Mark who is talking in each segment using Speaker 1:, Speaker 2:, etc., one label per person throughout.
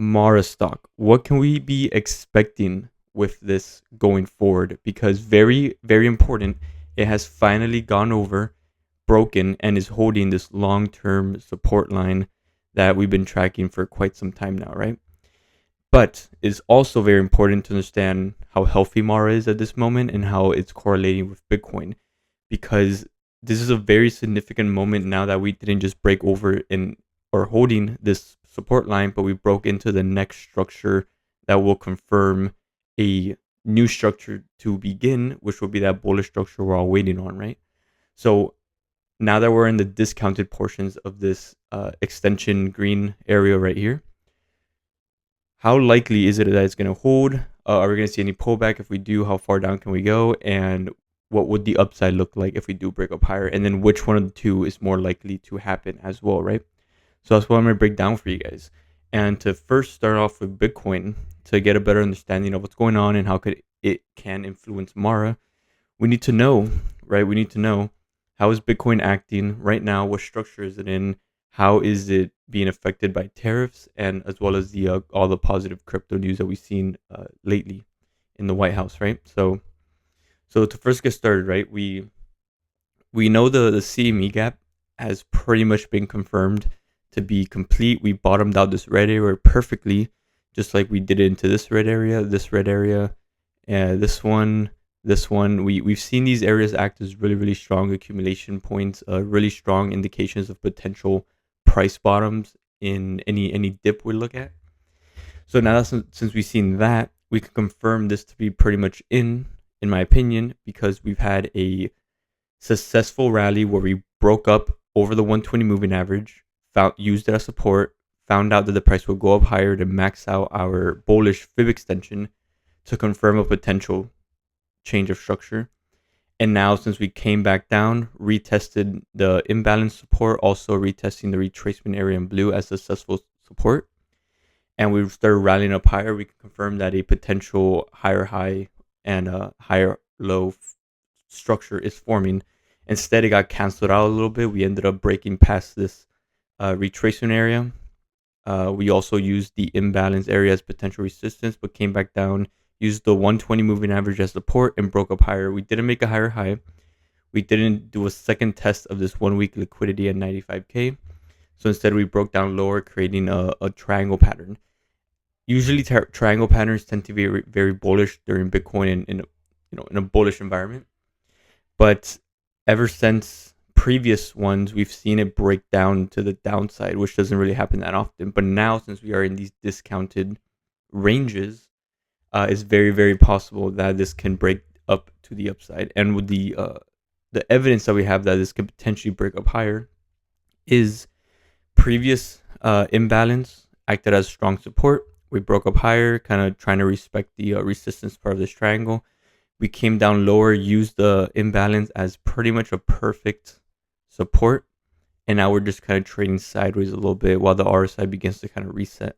Speaker 1: Mara stock. What can we be expecting with this going forward? Because very, very important, it has finally gone over, broken, and is holding this long term support line that we've been tracking for quite some time now, right? But it's also very important to understand how healthy Mara is at this moment and how it's correlating with Bitcoin, because this is a very significant moment now that we didn't just break over in or holding this support line, but we broke into the next structure that will confirm a new structure to begin, which will be that bullish structure we're all waiting on, right? So now that we're in the discounted portions of this extension green area right here, how likely is it that it's going to hold? Are we going to see any pullback? If we do, how far down can we go? And what would the upside look like if we do break up higher? And then which one of the two is more likely to happen as well, right? So that's what I'm going to break down for you guys. And to first start off with Bitcoin, to get a better understanding of what's going on and how it can influence Mara, we need to know, right? We need to know, how is Bitcoin acting right now? What structure is it in? How is it being affected by tariffs, and as well as the all the positive crypto news that we've seen lately in the White House, right? So to first get started, right, we know the CME gap has pretty much been confirmed to be complete. We bottomed out this red area perfectly, just like we did it into this red area, this one, this one. We've seen these areas act as really, really strong accumulation points, really strong indications of potential price bottoms in any dip we look at. So now that since we've seen that, we can confirm this to be pretty much in my opinion, because we've had a successful rally where we broke up over the 120 moving average, used it as support, found out that the price would go up higher to max out our bullish fib extension to confirm a potential change of structure. And now, since we came back down, retested the imbalance support, also retesting the retracement area in blue as successful support, and we started rallying up higher, we can confirm that a potential higher high and a higher low structure is forming. Instead, it got canceled out a little bit. We ended up breaking past this retracement area. We also used the imbalance area as potential resistance, but came back down, used the 120 moving average as support, and broke up higher. We didn't make a higher high. We didn't do a second test of this 1 week liquidity at 95K. So instead, we broke down lower, creating a triangle pattern. Usually, triangle patterns tend to be very, very bullish during Bitcoin in a bullish environment. But ever since previous ones, we've seen it break down to the downside, which doesn't really happen that often. But now, since we are in these discounted ranges, it's very, very possible that this can break up to the upside. And with the evidence that we have that this could potentially break up higher is previous imbalance acted as strong support. We broke up higher, kind of trying to respect the resistance part of this triangle. We came down lower, used the imbalance as pretty much a perfect support. And now we're just kind of trading sideways a little bit while the RSI begins to kind of reset.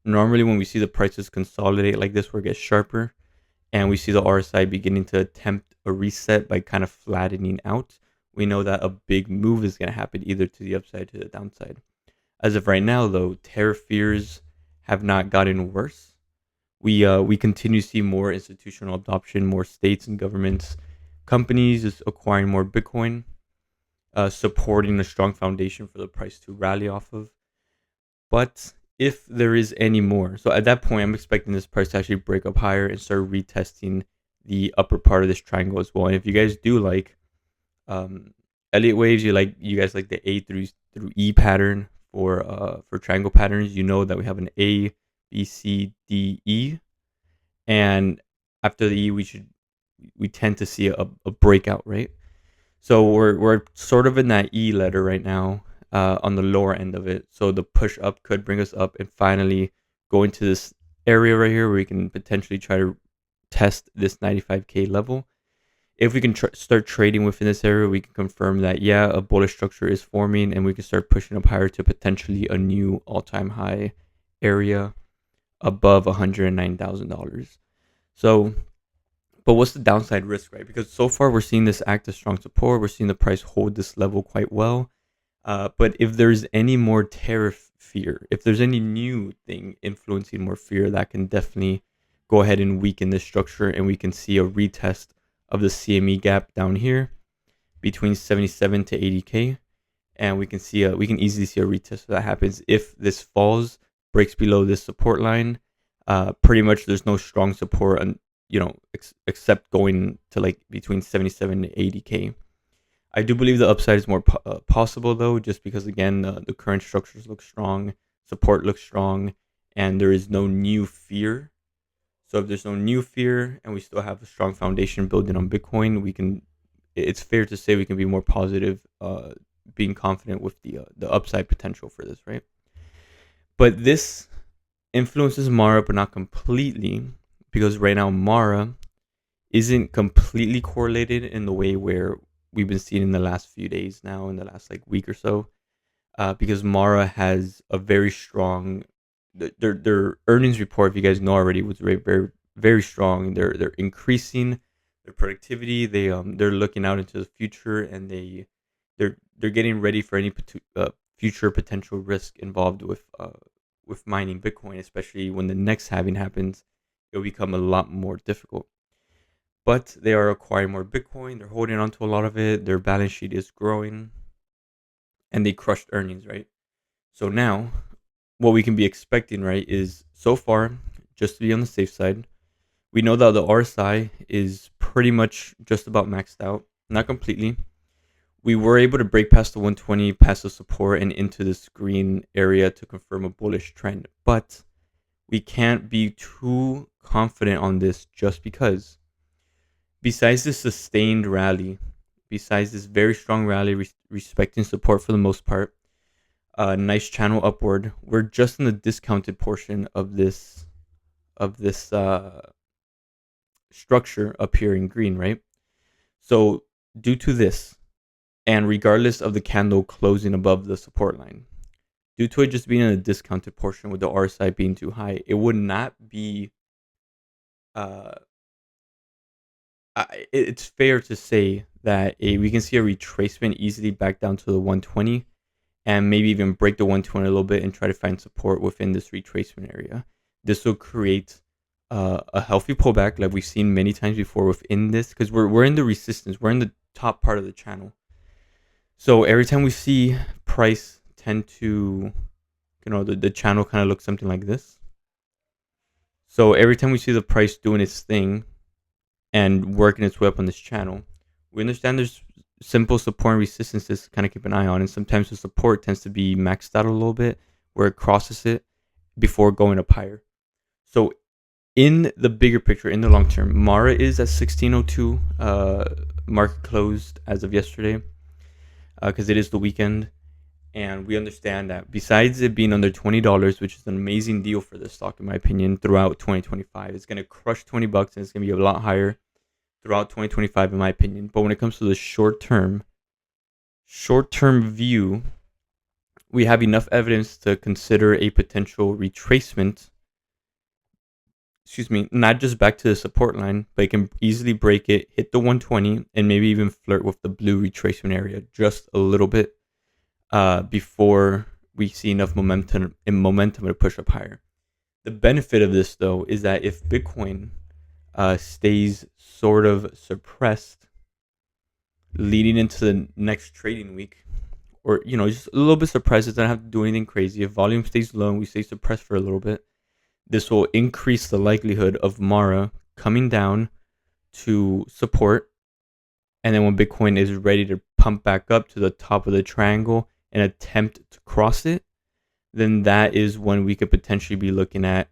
Speaker 1: Normally, when we see the prices consolidate like this, where it gets sharper, and we see the RSI beginning to attempt a reset by kind of flattening out, we know that a big move is going to happen either to the upside or to the downside. As of right now, though, tariff fears have not gotten worse. We continue to see more institutional adoption, more states and governments, companies is acquiring more Bitcoin, supporting a strong foundation for the price to rally off of. But if there is any more, so at that point, I'm expecting this price to actually break up higher and start retesting the upper part of this triangle as well. And if you guys do like Elliott waves, you guys like the A through E pattern for triangle patterns, you know that we have an A, B, C, D, E, and after the E, we tend to see a breakout, right? So we're sort of in that E letter right now, on the lower end of it. So the push up could bring us up and finally go into this area right here where we can potentially try to test this 95K level. If we can start trading within this area, we can confirm that, yeah, a bullish structure is forming and we can start pushing up higher to potentially a new all-time high area above $109,000. So, but what's the downside risk, right? Because so far we're seeing this act as strong support. We're seeing the price hold this level quite well. But if there's any more tariff fear. If there's any new thing influencing more fear, that can definitely go ahead and weaken this structure, and we can see a retest of the CME gap down here between 77 to 80k, and we can easily see a retest if that happens. If this falls, breaks below this support line, pretty much there's no strong support, and except going to like between 77 to 80k. I do believe the upside is more possible though, just because again the current structures look strong, support looks strong, and there is no new fear. So if there's no new fear and we still have a strong foundation building on Bitcoin, we can. It's fair to say we can be more positive, being confident with the upside potential for this, right? But this influences Mara, but not completely, because right now Mara isn't completely correlated in the way where we've been seeing in the last few days now, in the last like week or so, because Mara has a very strong their earnings report. If you guys know already, was very very strong. They're increasing their productivity. They're looking out into the future, and they're getting ready for any future potential risk involved with mining Bitcoin, especially when the next halving happens. It'll become a lot more difficult. But they are acquiring more Bitcoin. They're holding on to a lot of it. Their balance sheet is growing, and they crushed earnings, right? So now, what we can be expecting, right, is so far, just to be on the safe side, we know that the RSI is pretty much just about maxed out, not completely. We were able to break past the 120, past the support, and into this green area to confirm a bullish trend. But we can't be too confident on this, just because besides this sustained rally, besides this very strong rally respecting support for the most part, nice channel upward, we're just in the discounted portion of this structure up here in green, right? So due to this, and regardless of the candle closing above the support line, due to it just being in a discounted portion with the RSI being too high, it would not be uh it's fair to say that we can see a retracement easily back down to the 120, and maybe even break the 120 a little bit and try to find support within this retracement area. This will create a healthy pullback like we've seen many times before within this, because we're in the resistance, we're in the top part of the channel. So every time we see price tend to, the channel kind of looks something like this. So every time we see the price doing its thing and working its way up on this channel, we understand there's simple support and resistances to kind of keep an eye on. And sometimes the support tends to be maxed out a little bit where it crosses it before going up higher. So in the bigger picture, in the long term, Mara is at 1602 market closed as of yesterday, because it is the weekend. And we understand that besides it being under $20, which is an amazing deal for this stock, in my opinion, throughout 2025, it's going to crush $20 and it's going to be a lot higher throughout 2025, in my opinion. But when it comes to the short term view, we have enough evidence to consider a potential retracement. Not just back to the support line, but it can easily break it, hit the 120, and maybe even flirt with the blue retracement area just a little bit before we see enough momentum to push up higher. The benefit of this, though, is that if Bitcoin stays sort of suppressed leading into the next trading week, or just a little bit suppressed, it doesn't have to do anything crazy. If volume stays low and we stay suppressed for a little bit, this will increase the likelihood of Mara coming down to support, and then when Bitcoin is ready to pump back up to the top of the triangle and attempt to cross it, then that is when we could potentially be looking at,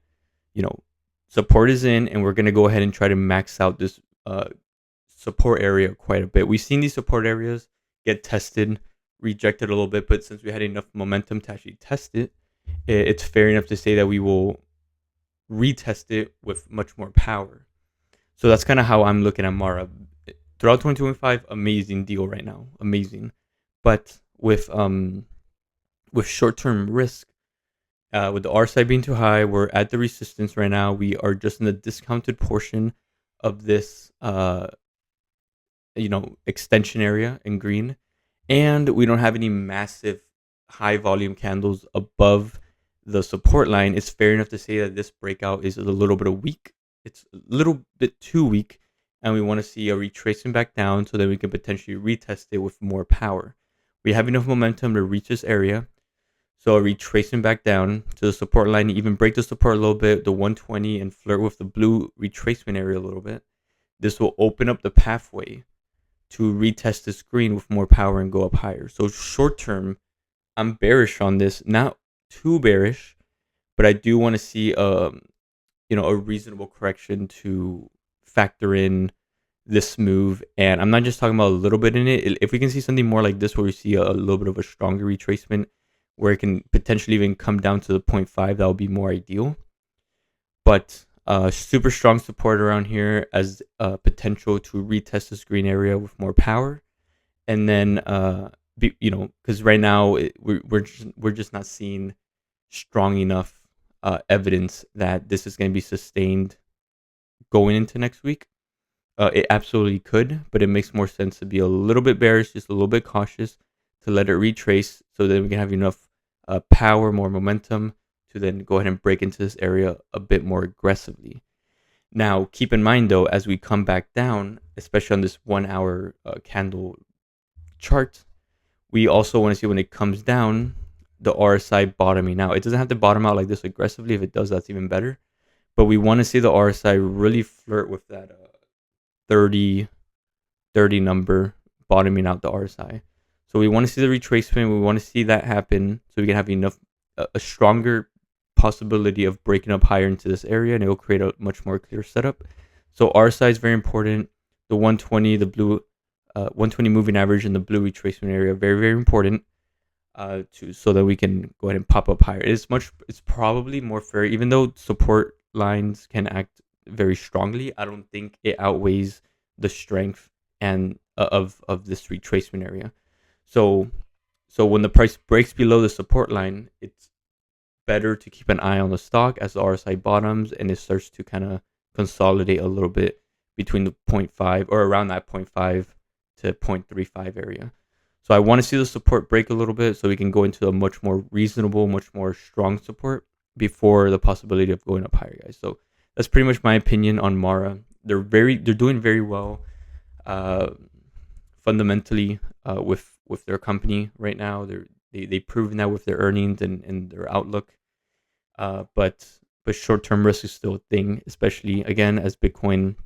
Speaker 1: support is in, and we're going to go ahead and try to max out this support area quite a bit. We've seen these support areas get tested, rejected a little bit, but since we had enough momentum to actually test it, it's fair enough to say that we will retest it with much more power. So that's kind of how I'm looking at Mara. Throughout 2025, amazing deal right now, amazing. But with short-term risk, with the RSI being too high, we're at the resistance right now. We are just in the discounted portion of this, extension area in green, and we don't have any massive high volume candles above the support line, it's fair enough to say that this breakout is a little bit weak. It's a little bit too weak, and we want to see a retracement back down so that we can potentially retest it with more power. We have enough momentum to reach this area, so a retracement back down to the support line, even break the support a little bit, the 120, and flirt with the blue retracement area a little bit. This will open up the pathway to retest the screen with more power and go up higher. So short term, I'm bearish on this, not too bearish, but I do want to see a reasonable correction to factor in this move. And I'm not just talking about a little bit in it. If we can see something more like this, where we see a little bit of a stronger retracement, where it can potentially even come down to the 0.5, that would be more ideal. But super strong support around here as potential to retest this green area with more power, and then because right now we're just not seeing strong enough evidence that this is going to be sustained going into next week. It absolutely could, but it makes more sense to be a little bit bearish, just a little bit cautious, to let it retrace so that we can have enough power, more momentum to then go ahead and break into this area a bit more aggressively. Now, keep in mind though, as we come back down, especially on this 1 hour candle chart, we also want to see when it comes down, the RSI bottoming out. It doesn't have to bottom out like this aggressively. If it does, that's even better. But we want to see the RSI really flirt with that 30 number, bottoming out the RSI. So we want to see the retracement. We want to see that happen so we can have enough, a stronger possibility of breaking up higher into this area, and it will create a much more clear setup. So RSI is very important. The 120, the blue 120 moving average in the blue retracement area, very, very important so that we can go ahead and pop up higher. It's probably more fair, even though support lines can act very strongly. I don't think it outweighs the strength and of this retracement area. So when the price breaks below the support line, it's better to keep an eye on the stock as the RSI bottoms and it starts to kind of consolidate a little bit between the 0.5 or around that 0.5 to 0.35 area. So I want to see the support break a little bit so we can go into a much more reasonable, much more strong support before the possibility of going up higher, guys. So that's pretty much my opinion on Mara. They're doing very well fundamentally with their company right now. They've proven that with their earnings and their outlook. But short-term risk is still a thing, especially again as Bitcoin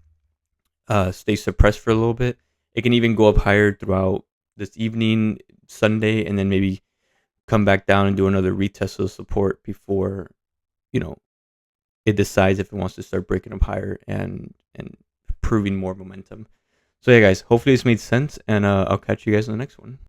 Speaker 1: stays suppressed for a little bit. It can even go up higher throughout this evening, Sunday, and then maybe come back down and do another retest of support before, it decides if it wants to start breaking up higher and proving more momentum. So yeah, guys, hopefully this made sense, and I'll catch you guys in the next one.